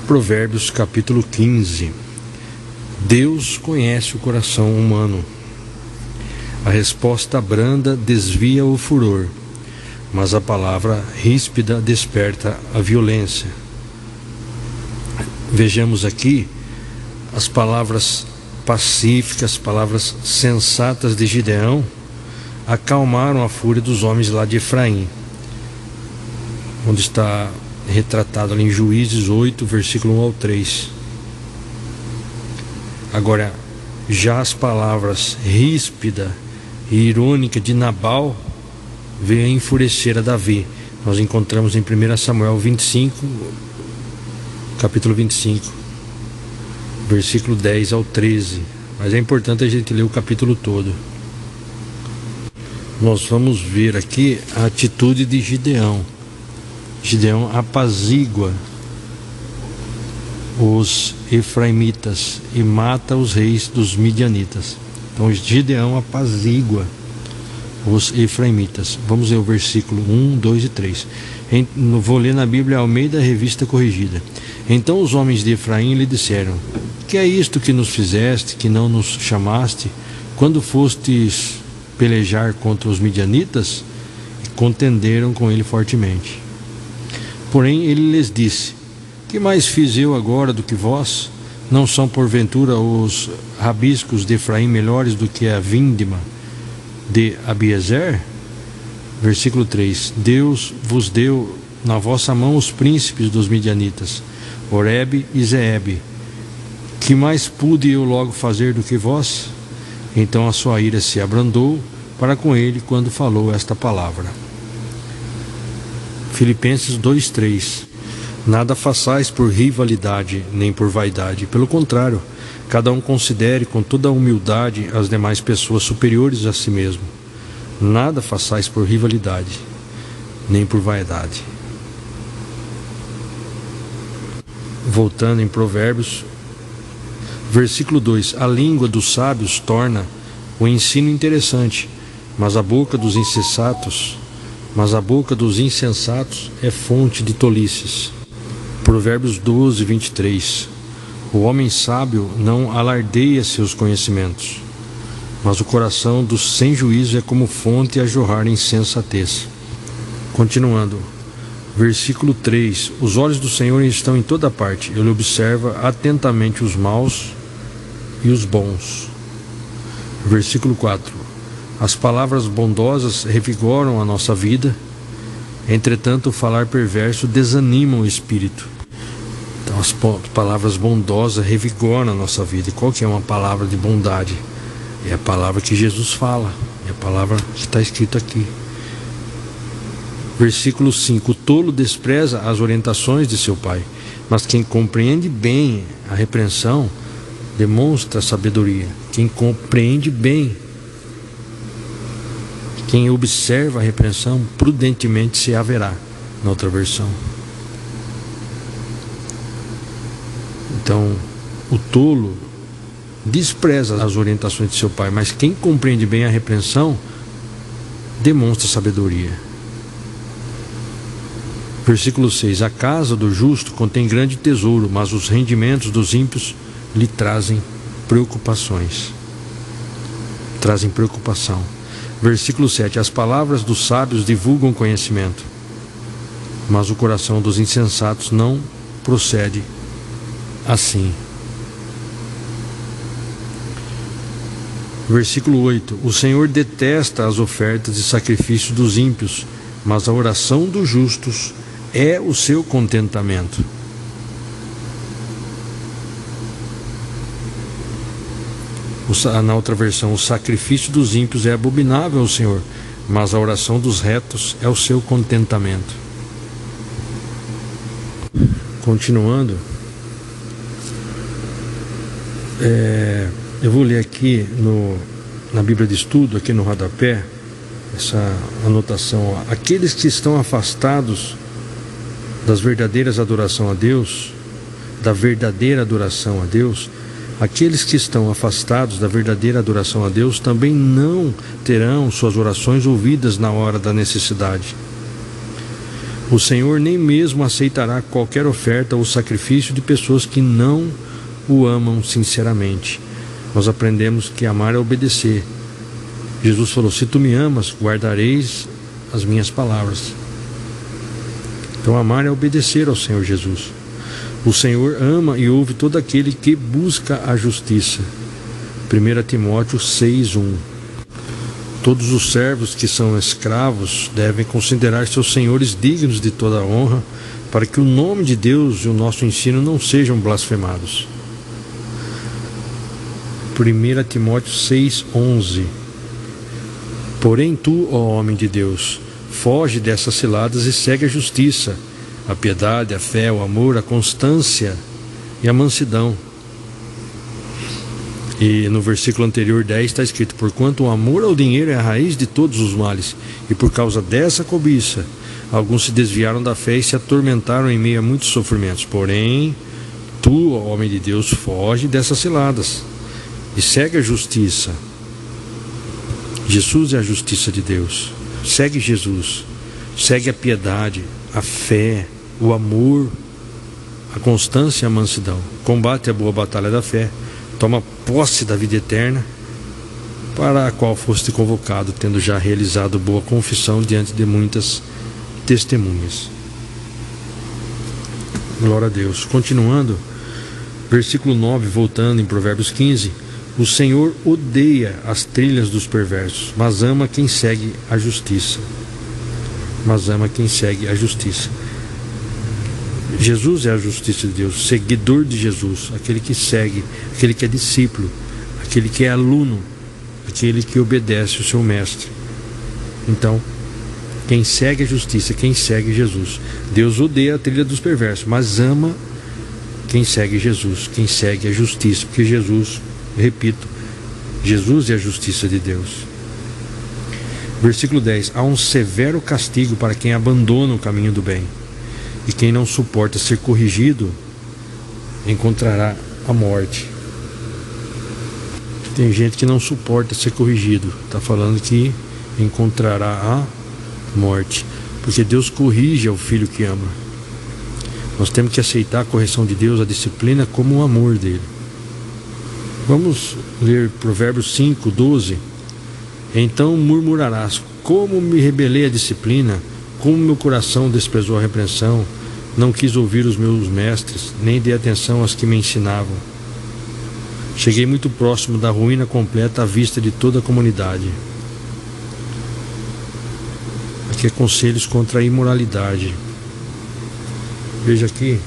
Provérbios capítulo 15. Deus conhece o coração humano. A resposta branda desvia o furor, mas a palavra ríspida desperta a violência. Vejamos aqui as palavras pacíficas, palavras sensatas de Gideão acalmaram a fúria dos homens lá de Efraim, onde está retratado ali em Juízes 8, versículo 1 ao 3. Agora, já as palavras ríspida e irônica de Nabal veio a enfurecer a Davi. Nós encontramos em 1 Samuel 25, capítulo 25, versículo 10 ao 13. Mas é importante a gente ler o capítulo todo. Nós vamos ver aqui a atitude de Gideão. Gideão apazigua os efraimitas e mata os reis dos midianitas. Então Gideão apazigua os efraimitas. Vamos ver o versículo 1, 2 e 3. Vou ler na Bíblia Almeida, Revista Corrigida. Então os homens de Efraim lhe disseram: que é isto que nos fizeste, que não nos chamaste, quando fostes pelejar contra os midianitas? E contenderam com ele fortemente. Porém ele lhes disse: que mais fiz eu agora do que vós? Não são porventura os rabiscos de Efraim melhores do que a vindima de Abiezer? Versículo 3: Deus vos deu na vossa mão os príncipes dos midianitas, Oreb e Zeebe. Que mais pude eu logo fazer do que vós? Então a sua ira se abrandou para com ele quando falou esta palavra. Filipenses 2:3. Nada façais por rivalidade, nem por vaidade. Pelo contrário, cada um considere com toda a humildade as demais pessoas superiores a si mesmo. Nada façais por rivalidade, nem por vaidade. Voltando em Provérbios, versículo 2. A língua dos sábios torna o ensino interessante, mas a boca dos insensatos é fonte de tolices. Provérbios 12, 23. O homem sábio não alardeia seus conhecimentos, mas o coração dos sem juízo é como fonte a jorrar insensatez. Continuando, versículo 3. Os olhos do Senhor estão em toda parte, ele observa atentamente os maus e os bons. Versículo 4. As palavras bondosas revigoram a nossa vida, entretanto o falar perverso desanima o espírito. Então as palavras bondosas revigoram a nossa vida. E qual que é uma palavra de bondade? É a palavra que Jesus fala, é a palavra que está escrita aqui. Versículo 5. O tolo despreza as orientações de seu pai, mas quem compreende bem a repreensão demonstra sabedoria. Quem compreende bem, quem observa a repreensão, prudentemente se haverá, na outra versão. Então, o tolo despreza as orientações de seu pai, mas quem compreende bem a repreensão demonstra sabedoria. Versículo 6. A casa do justo contém grande tesouro, mas os rendimentos dos ímpios lhe trazem preocupações. Trazem preocupação. Versículo 7. As palavras dos sábios divulgam conhecimento, mas o coração dos insensatos não procede assim. Versículo 8. O Senhor detesta as ofertas de sacrifício dos ímpios, mas a oração dos justos é o seu contentamento. Na outra versão, o sacrifício dos ímpios é abominável ao Senhor, mas a oração dos retos é o seu contentamento. Continuando, eu vou ler aqui na Bíblia de Estudo, aqui no rodapé, essa anotação: aqueles que estão afastados da verdadeira adoração a Deus, aqueles que estão afastados da verdadeira adoração a Deus também não terão suas orações ouvidas na hora da necessidade. O Senhor nem mesmo aceitará qualquer oferta ou sacrifício de pessoas que não o amam sinceramente. Nós aprendemos que amar é obedecer. Jesus falou: se tu me amas, guardareis as minhas palavras. Então amar é obedecer ao Senhor Jesus. O Senhor ama e ouve todo aquele que busca a justiça. 1 Timóteo 6:1. Todos os servos que são escravos devem considerar seus senhores dignos de toda a honra, para que o nome de Deus e o nosso ensino não sejam blasfemados. 1 Timóteo 6:11. Porém tu, ó homem de Deus, foge dessas ciladas e segue a justiça, a piedade, a fé, o amor, a constância e a mansidão. E no versículo anterior 10 está escrito: porquanto o amor ao dinheiro é a raiz de todos os males, e por causa dessa cobiça alguns se desviaram da fé e se atormentaram em meio a muitos sofrimentos. Porém tu, ó homem de Deus, foge dessas ciladas e segue a justiça. Jesus é a justiça de Deus. Segue Jesus, segue a piedade, a fé, o amor, a constância e a mansidão. Combate a boa batalha da fé. Toma posse da vida eterna, para a qual foste convocado, tendo já realizado boa confissão diante de muitas testemunhas. Glória a Deus. Continuando, versículo 9, voltando em Provérbios 15. O Senhor odeia as trilhas dos perversos, mas ama quem segue a justiça. Mas ama quem segue a justiça. Jesus é a justiça de Deus, seguidor de Jesus, aquele que segue, aquele que é discípulo, aquele que é aluno, aquele que obedece o seu mestre. Então, quem segue a justiça, quem segue Jesus. Deus odeia a trilha dos perversos, mas ama quem segue Jesus, quem segue a justiça, porque Jesus, repito, Jesus é a justiça de Deus. Versículo 10. Há um severo castigo para quem abandona o caminho do bem, e quem não suporta ser corrigido encontrará a morte. Tem gente que não suporta ser corrigido, está falando que encontrará a morte, porque Deus corrige ao filho que ama. Nós temos que aceitar a correção de Deus, a disciplina, como o amor dele. Vamos ler Provérbios 5:12. Então murmurarás: como me rebelei à disciplina, como meu coração desprezou a repreensão, não quis ouvir os meus mestres, nem dei atenção aos que me ensinavam. Cheguei muito próximo da ruína completa à vista de toda a comunidade. Aqui é conselhos contra a imoralidade. Veja aqui,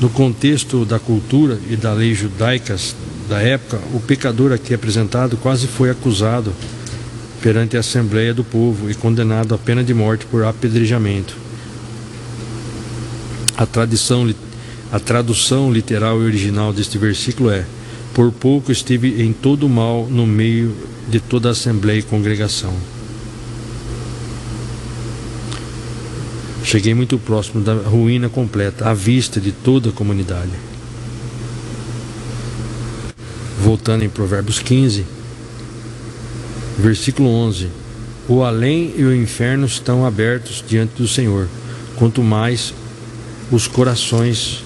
no contexto da cultura e da lei judaicas da época, o pecador aqui apresentado quase foi acusado perante a assembleia do povo e condenado à pena de morte por apedrejamento. A tradução literal e original deste versículo é: por pouco estive em todo o mal no meio de toda a assembleia e congregação. Cheguei muito próximo da ruína completa, à vista de toda a comunidade. Voltando em Provérbios 15, versículo 11. O além e o inferno estão abertos diante do Senhor, quanto mais os corações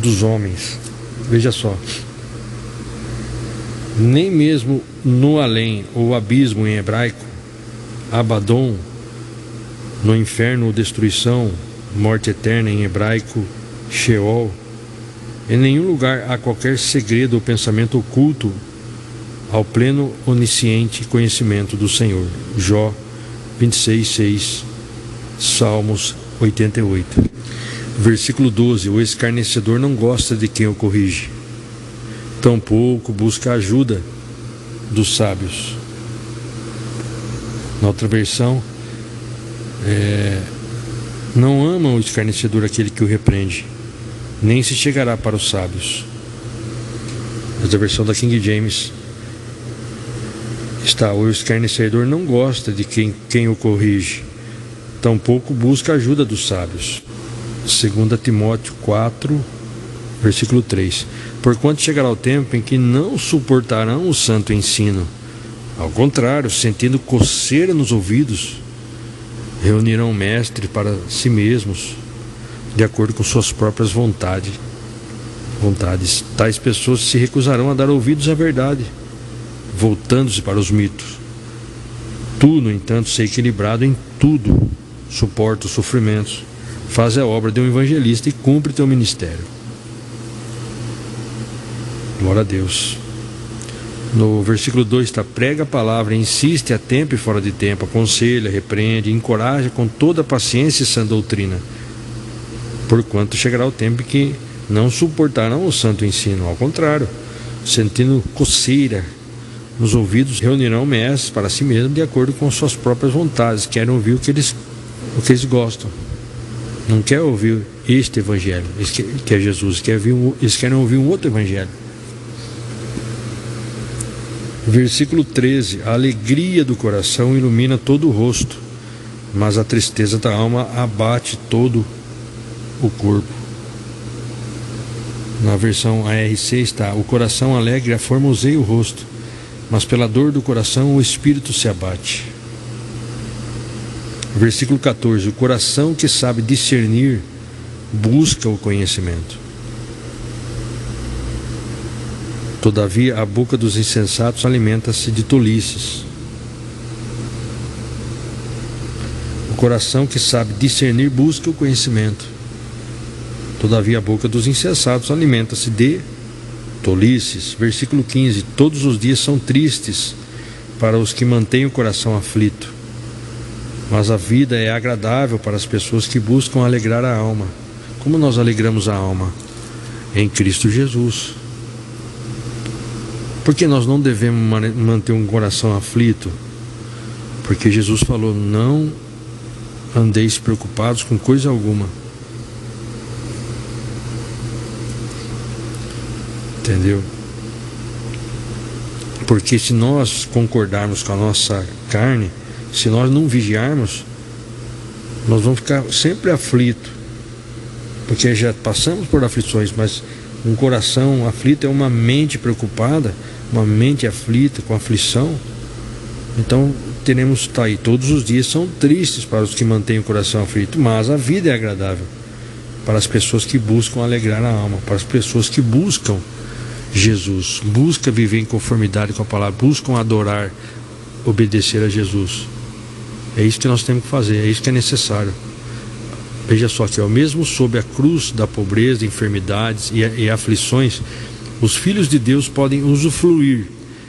dos homens. Veja só, nem mesmo no além, ou abismo em hebraico, Abaddon, no inferno ou destruição, morte eterna em hebraico, Sheol, em nenhum lugar há qualquer segredo ou pensamento oculto ao pleno onisciente conhecimento do Senhor. Jó 26:6, Salmos 88. Versículo 12. O escarnecedor não gosta de quem o corrige, tampouco busca a ajuda dos sábios. Na outra versão, não ama o escarnecedor aquele que o repreende, nem se chegará para os sábios. Mas a versão da King James está: o escarnecedor não gosta de quem o corrige, tampouco busca a ajuda dos sábios. 2 Timóteo 4, versículo 3. Porquanto chegará o tempo em que não suportarão o santo ensino, ao contrário, sentindo coceira nos ouvidos, reunirão mestres para si mesmos, de acordo com suas próprias vontades. Tais pessoas se recusarão a dar ouvidos à verdade, voltando-se para os mitos. Tu, no entanto, sei equilibrado em tudo, suporta os sofrimentos, faz a obra de um evangelista e cumpre teu ministério. Glória a Deus. No versículo 2 está: prega a palavra, insiste a tempo e fora de tempo, aconselha, repreende, encoraja com toda paciência e sã doutrina, porquanto chegará o tempo que não suportarão o santo ensino. Ao contrário, sentindo coceira nos ouvidos, reunirão mestres para si mesmos de acordo com suas próprias vontades. Querem ouvir o que eles gostam. Não quer ouvir este evangelho, que é Jesus. Eles querem ouvir um outro evangelho. Versículo 13: a alegria do coração ilumina todo o rosto, mas a tristeza da alma abate todo o corpo. Na versão ARC está: o coração alegre aformoseia o rosto, mas pela dor do coração o espírito se abate. Versículo 14: o coração que sabe discernir busca o conhecimento. Todavia a boca dos insensatos alimenta-se de tolices. O coração que sabe discernir busca o conhecimento. Todavia a boca dos insensatos alimenta-se de tolices. Versículo 15: todos os dias são tristes para os que mantêm o coração aflito, mas a vida é agradável para as pessoas que buscam alegrar a alma. Como nós alegramos a alma? Em Cristo Jesus. Por que nós não devemos manter um coração aflito? Porque Jesus falou: não andeis preocupados com coisa alguma. Entendeu? Porque se nós concordarmos com a nossa carne, se nós não vigiarmos, nós vamos ficar sempre aflitos. Porque já passamos por aflições, mas um coração aflito é uma mente preocupada, uma mente aflita, com aflição. Então teremos aí: todos os dias são tristes para os que mantêm o coração aflito, mas a vida é agradável para as pessoas que buscam alegrar a alma, para as pessoas que buscam Jesus, buscam viver em conformidade com a palavra, buscam adorar, obedecer a Jesus. É isso que nós temos que fazer, é isso que é necessário. Veja só que mesmo sob a cruz da pobreza, enfermidades e aflições, os filhos de Deus podem usufruir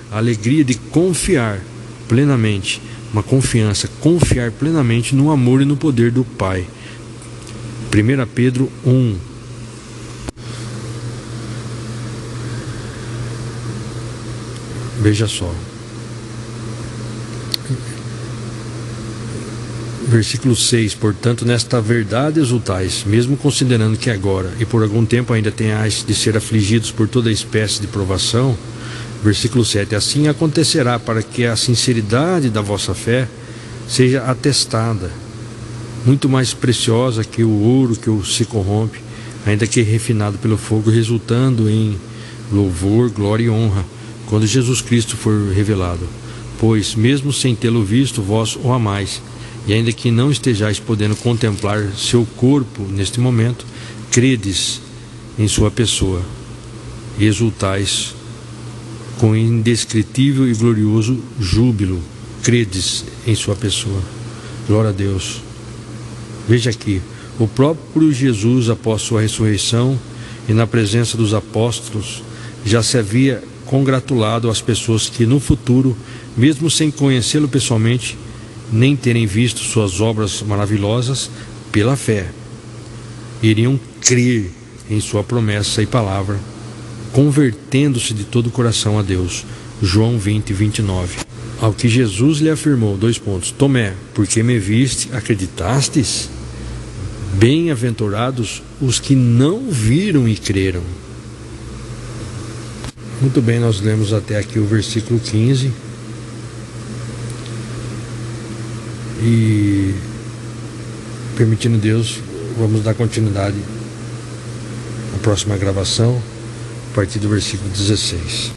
a alegria de confiar plenamente, uma confiança, confiar plenamente no amor e no poder do Pai. 1 Pedro 1. Veja só. Versículo 6: portanto, nesta verdade exultais, mesmo considerando que agora e por algum tempo ainda tenhais de ser afligidos por toda espécie de provação. Versículo 7: assim acontecerá para que a sinceridade da vossa fé seja atestada, muito mais preciosa que o ouro que se corrompe, ainda que refinado pelo fogo, resultando em louvor, glória e honra, quando Jesus Cristo for revelado. Pois, mesmo sem tê-lo visto, vós o amais, e ainda que não estejais podendo contemplar seu corpo neste momento, credes em sua pessoa e exultais com indescritível e glorioso júbilo. Credes em sua pessoa. Glória a Deus. Veja aqui: o próprio Jesus, após sua ressurreição e na presença dos apóstolos, já se havia congratulado às pessoas que no futuro, mesmo sem conhecê-lo pessoalmente, nem terem visto suas obras maravilhosas, pela fé iriam crer em sua promessa e palavra, convertendo-se de todo o coração a Deus. João 20, 29. Ao que Jesus lhe afirmou: Tomé, porque me viste, acreditastes? Bem-aventurados os que não viram e creram. Muito bem, nós lemos até aqui o versículo 15. E, permitindo Deus, vamos dar continuidade na próxima gravação, a partir do versículo 16.